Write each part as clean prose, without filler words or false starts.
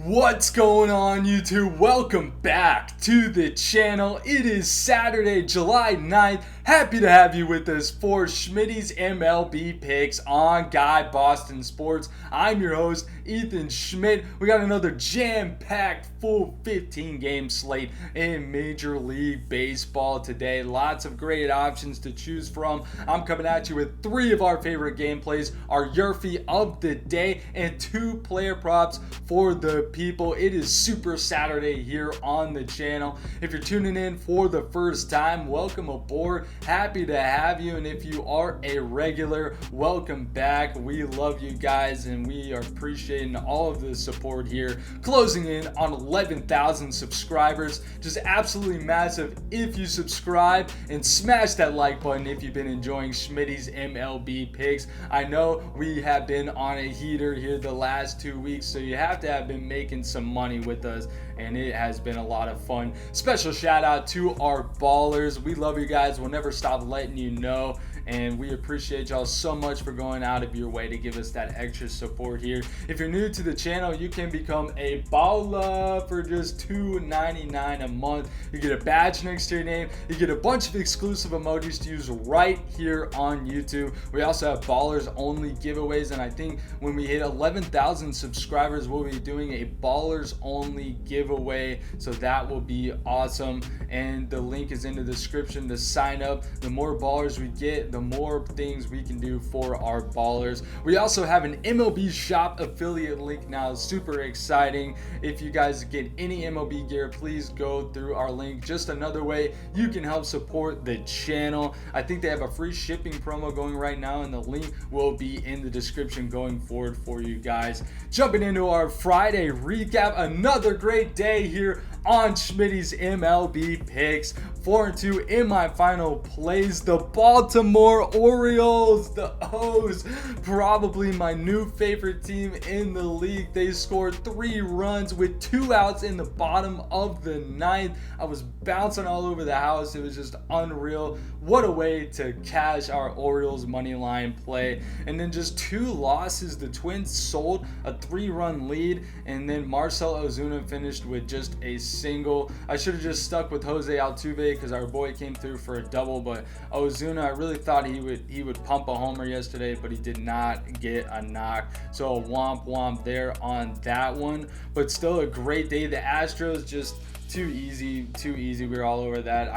What's going on, YouTube? Welcome back to the channel. It is Saturday, July 9th. Happy to have you with us for Schmidty's MLB picks on Guy Boston Sports. I'm your host, Ethan Schmidt. We got another jam-packed full 15-game slate in Major League Baseball today. Lots of great options to choose from. I'm coming at you with three of our favorite gameplays, our YRFI of the day, and two player props for the people. It is Super Saturday here on the channel. If you're tuning in for the first time, welcome aboard. Happy to have you, and if you are a regular, welcome back. We love you guys, and we are appreciating all of the support here. Closing in on 11,000 subscribers. Just absolutely massive if you subscribe, and smash that like button if you've been enjoying Schmidty's MLB picks. I know we have been on a heater here the last 2 weeks, so you have to have been making some money with us, and it has been a lot of fun. Special shout out to our ballers. We love you guys. We'll never stop letting you know, and we appreciate y'all so much for going out of your way to give us that extra support here. If you're new to the channel, you can become a baller for just $2.99 a month. You get a badge next to your name. You get a bunch of exclusive emojis to use right here on YouTube. We also have ballers only giveaways, and I think when we hit 11,000 subscribers, we'll be doing a ballers only giveaway, so that will be awesome. And the link is in the description to sign up. The more ballers we get, the more things we can do for our ballers. We also have an MLB shop affiliate link now. Super exciting. If you guys get any MLB gear, please go through our link. Just another way you can help support the channel. I think they have a free shipping promo going right now, and the link will be in the description going forward for you guys. Jumping into our Friday recap, another great day here on Schmidty's MLB picks. 4-2 in my final plays. The Baltimore Orioles, the O's, probably my new favorite team in the league. They scored 3 runs with 2 outs in the bottom of the 9th. I was bouncing all over the house. It was just unreal. What a way to cash our Orioles money line play. And then just 2 losses. The Twins sold a 3-run lead, and then Marcell Ozuna finished with just a single. I should have just stuck with Jose Altuve because our boy came through for a double, but Ozuna, I really thought he would pump a homer yesterday, but he did not get a knock. So a womp there on that one, but still a great day. The Astros just too easy. We were all over that.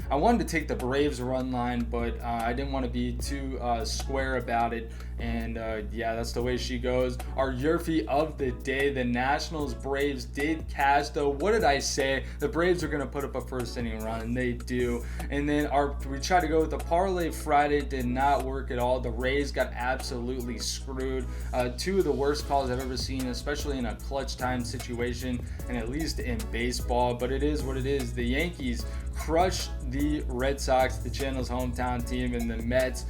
I wanted to take the Braves run line, but I didn't want to be too square about it. And yeah, that's the way she goes. Our YRFI of the day, the Nationals Braves did cash though. What did I say? The Braves are going to put up a first inning run, and they do. And then we tried to go with the parlay Friday, did not work at all. The Rays got absolutely screwed. 2 of the worst calls I've ever seen, especially in a clutch time situation, and at least in baseball. But it is what it is. The Yankees crushed the Red Sox, the channel's hometown team, and the Mets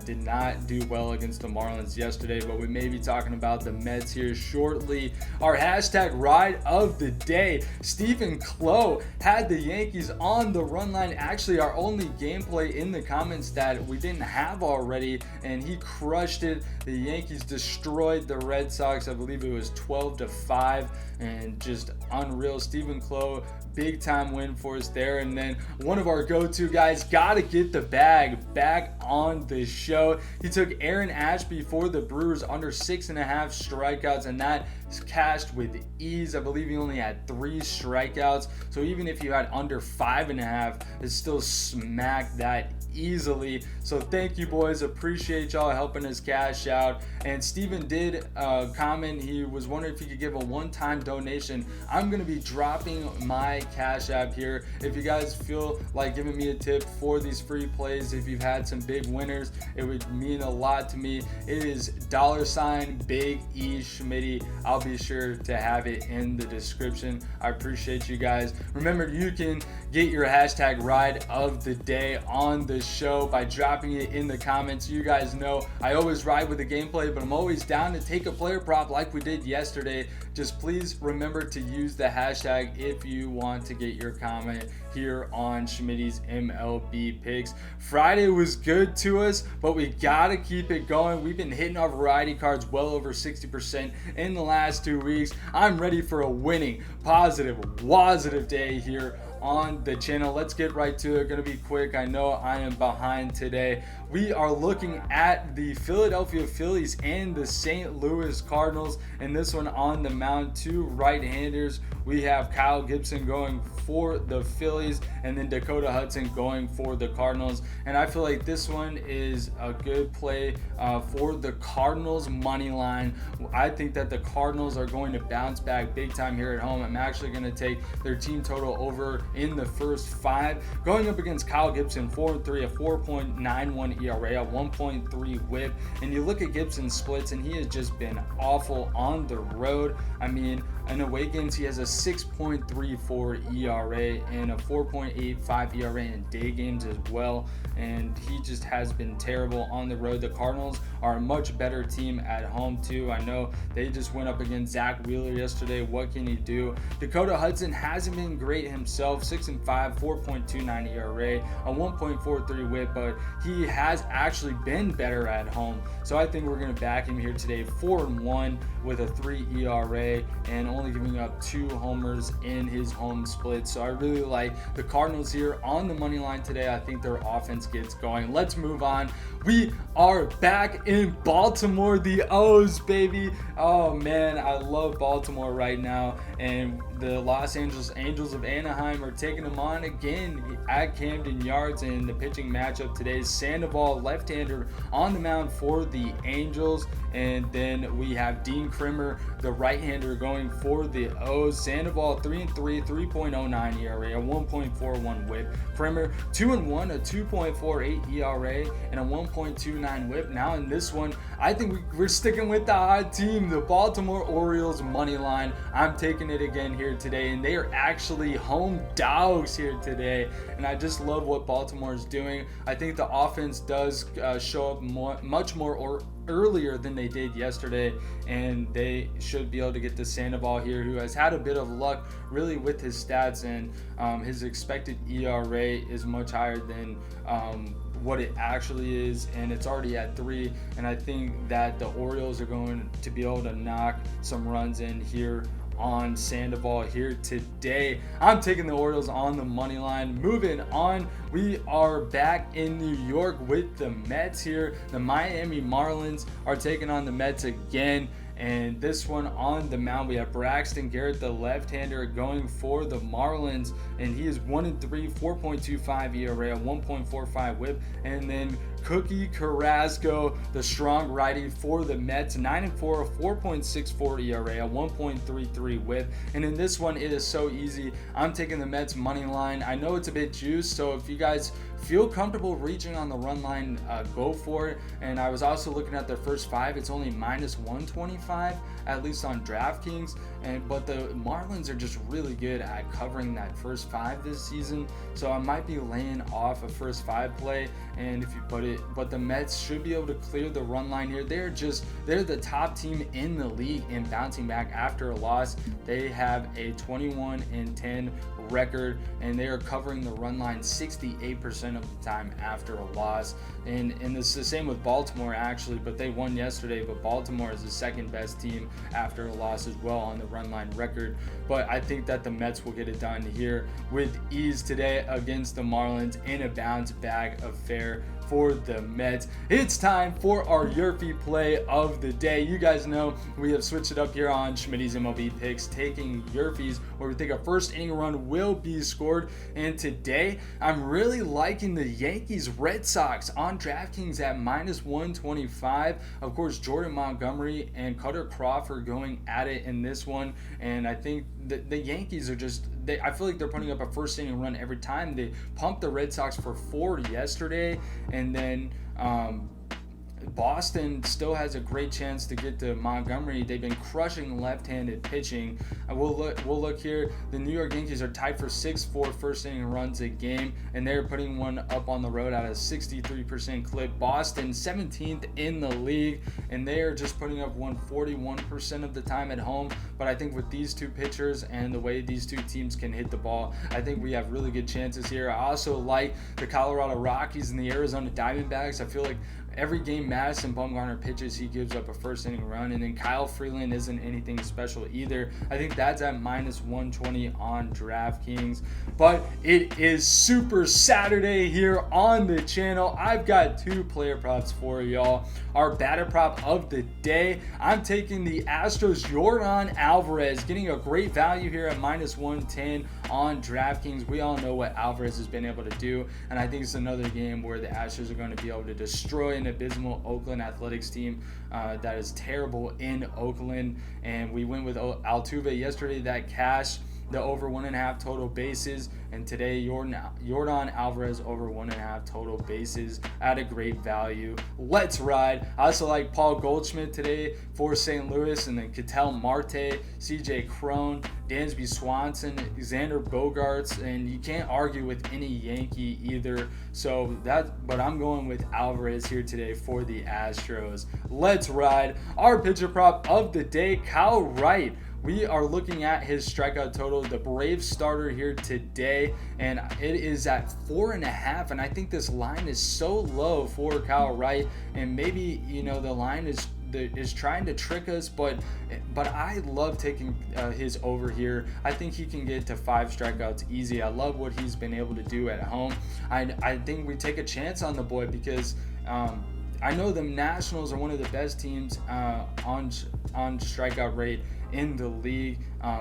did not do well against the Marlins yesterday, but we may be talking about the Mets here shortly. Our hashtag ride of the day, Stephen Clow had the Yankees on the run line. Actually, our only gameplay in the comments that we didn't have already, and he crushed it. The Yankees destroyed the Red Sox. I believe it was 12-5, and just unreal. Stephen Clow, big time win for us there. And then one of our go-to guys, gotta get the bag, back on the show. He took Aaron Ashby for the Brewers under 6.5 strikeouts, and that cashed with ease. I believe he only had 3 strikeouts, so even if you had under 5.5, it still smacked that easily. So thank you, boys. Appreciate y'all helping us cash out. And Steven did comment. He was wondering if he could give a one-time donation. I'm going to be dropping my Cash App here. If you guys feel like giving me a tip for these free plays, if you've had some big winners, it would mean a lot to me. It is $BigESchmidty. I'll be sure to have it in the description. I appreciate you guys. Remember, you can get your hashtag ride of the day on the show by dropping it in the comments. You guys know I always ride with the gameplay, but I'm always down to take a player prop like we did yesterday. just please remember to use the hashtag if you want to get your comment here on Schmidty's MLB picks. Friday was good to us, but we gotta keep it going. We've been hitting our variety cards well over 60% in the last 2 weeks. I'm ready for a winning, positive, WOZZATIVE day here on the channel. Let's get right to it. Gonna be quick. I know I am behind today. We are looking at the Philadelphia Phillies and the St. Louis Cardinals, and this one on the mound, two right-handers. We have Kyle Gibson going for the Phillies and then Dakota Hudson going for the Cardinals, and I feel like this one is a good play for the Cardinals money line. I think that the Cardinals are going to bounce back big time here at home. I'm actually going to take their team total over in the first 5, going up against Kyle Gibson, 4-3, a 4.91 ERA, a 1.3 WHIP, and you look at Gibson's splits and he has just been awful on the road. I mean, in away games he has a 6.34 ERA and a 4.85 ERA in day games as well, and he just has been terrible on the road. The Cardinals are a much better team at home too. I know they just went up against Zach Wheeler yesterday. What can he do? Dakota Hudson hasn't been great himself, 6-5, 4.29 ERA, a 1.43 WHIP, but he has actually been better at home. So I think we're going to back him here today, 4-1 with a 3 ERA and only giving up 2 homers in his home split. So I really like the Cardinals here on the money line today. I think their offense gets going. Let's move on. We are back in Baltimore, the O's, baby. Oh man, I love Baltimore right now, and the Los Angeles Angels of Anaheim are taking them on again at Camden Yards in the pitching matchup today. Sandoval, left-hander, on the mound for the Angels, and then we have Dean Krimmer, the right-hander, going for the O's. Sandoval 3-3, 3.09 ERA, a 1.41 WHIP. Krimmer 2-1, a 2.48 ERA and a 1.29 WHIP. Now in this one, I think we're sticking with the hot team, the Baltimore Orioles money line. I'm taking it again here today, and they are actually home dogs here today, and I just love what Baltimore is doing. I think the offense does show up much more earlier than they did yesterday, and they should be able to get to Sandoval here, who has had a bit of luck really with his stats, and his expected ERA is much higher than what it actually is, and it's already at 3, and I think that the Orioles are going to be able to knock some runs in here on Sandoval here today. I'm taking the Orioles on the money line. Moving on, we are back in New York with the Mets here. The Miami Marlins are taking on the Mets again, and this one on the mound we have Braxton Garrett, the left-hander, going for the Marlins, and he is 1-3, 4.25 ERA, 1.45 WHIP, and then Cookie Carrasco, the strong righty for the Mets, 9-4, a 4.64 ERA, a 1.33 WHIP, and in this one it is so easy. I'm taking the Mets money line. I know it's a bit juiced, so if you guys feel comfortable reaching on the run line, go for it. And I was also looking at their first 5. It's only -125, at least on DraftKings. But the Marlins are just really good at covering that first 5 this season. So I might be laying off a first 5 play. And if you put it, but the Mets should be able to clear the run line here. They're the top team in the league in bouncing back after a loss. They have a 21-10 record, and they are covering the run line 68% of the time after a loss. And it's the same with Baltimore actually, but they won yesterday. But Baltimore is the second best team after a loss as well on the run line record. But I think that the Mets will get it done here with ease today against the Marlins in a bounce back affair for the Mets. It's time for our YRFI play of the day. You guys know we have switched it up here on Schmidty's MLB Picks, taking YRFIs where we think a first inning run will be scored. And today, I'm really liking the Yankees Red Sox on DraftKings at -125. Of course, Jordan Montgomery and Cutter Crawford going at it in this one. And I think the Yankees are just, I feel like they're putting up a first inning run every time. They pumped the Red Sox for 4 yesterday, and then Boston still has a great chance to get to Montgomery. They've been crushing left-handed pitching. We'll look here. The New York Yankees are tied for 6-4 first inning runs a game, and they're putting one up on the road at a 63% clip. Boston 17th in the league, and they are just putting up 141% of the time at home. But I think with these two pitchers and the way these two teams can hit the ball, I think we have really good chances here. I also like the Colorado Rockies and the Arizona Diamondbacks. I feel like every game Madison Bumgarner pitches, he gives up a first inning run, and then Kyle Freeland isn't anything special either. I think that's at -120 on DraftKings. But it is Super Saturday here on the channel. I've got two player props for y'all. Our batter prop of the day, I'm taking the Astros Yordan Alvarez, getting a great value here at -110 on DraftKings. We all know what Alvarez has been able to do, and I think it's another game where the Astros are going to be able to destroy an abysmal Oakland Athletics team that is terrible in Oakland. And we went with Altuve yesterday, that cash the over 1.5 total bases, and today Yordan Alvarez over 1.5 total bases at a great value. Let's ride. I also like Paul Goldschmidt today for St. Louis, and then Ketel Marte, CJ Cron, Dansby Swanson, Xander Bogaerts, and you can't argue with any Yankee either. But I'm going with Alvarez here today for the Astros. Let's ride. Our pitcher prop of the day, Kyle Wright. We are looking at his strikeout total, the Braves starter here today, and it is at 4.5. And I think this line is so low for Kyle Wright, and maybe the line is trying to trick us, but I love taking his over here. I think he can get to 5 strikeouts easy. I love what he's been able to do at home. I think we take a chance on the boy because I know the Nationals are one of the best teams on strikeout rate in the league,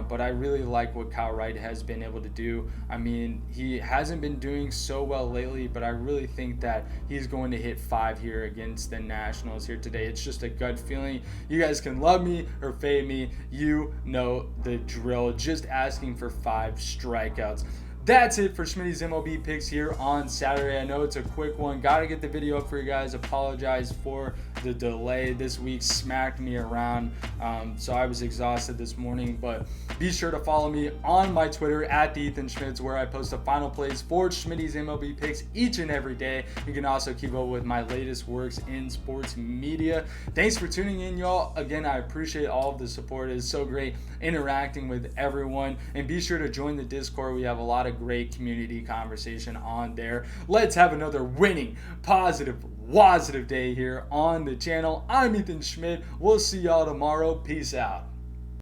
but I really like what Kyle Wright has been able to do. I mean, he hasn't been doing so well lately, but I really think that he's going to hit 5 here against the Nationals here today. It's just a gut feeling. You guys can love me or fade me. You know the drill. Just asking for 5 strikeouts. That's it for Schmidty's MLB picks here on Saturday. I know it's a quick one. Got to get the video up for you guys. Apologize for the delay. This week smacked me around, so I was exhausted this morning. But be sure to follow me on my Twitter at @EthanSchmidt, where I post the final plays for Schmidty's MLB picks each and every day. You can also keep up with my latest works in sports media. Thanks for tuning in, y'all. Again, I appreciate all of the support. It is so great interacting with everyone. And be sure to join the Discord. We have a lot of great community conversation on there. Let's have another winning, positive, WOZZATIVE day here on the channel. I'm Ethan Schmidt. We'll see y'all tomorrow. Peace out.